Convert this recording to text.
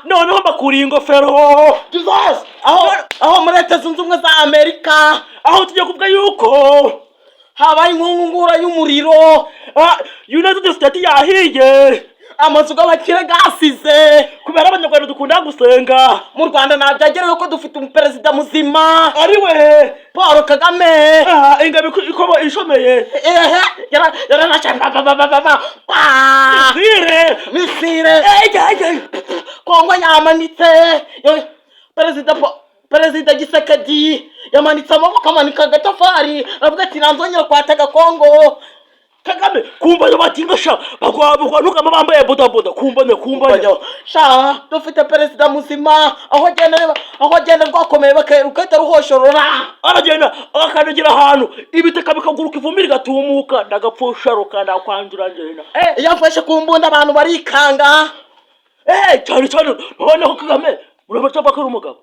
noneho mbakuriye ingofero Jesus aho muri Leta Zunze Ubumwe za Amerika aho tugiye kuvuga yuko habaye inkungura y'umuriro, United States yahiye, amazu y'abakire gasize kubera abanyarwanda dukunda gusenga. mu Rwanda nabyagerewe ko dufite umuperezida muzima ari we Paul Kagame, ingabo ikobo ishomeye misire Kongo yamanitse, Perezida Gisekedi yamanitse amaboko amanika agatafari avuga ati nanzongera kwatega Kongo. Kagame kumba batingasha bagwa nukama bambaye bodaboda kumbanya sha dufite perezida muzima aho agenda rwakomeye bakeruka ruhoshorora aragenda akanagira ahantu ibiteka bikaguruka ivumbi rigatumuka ndagapfusha rukanda kwanjura njena yafashe ku mbunda abantu barikanga cyane noneho Kagame urabona ko ari umugabo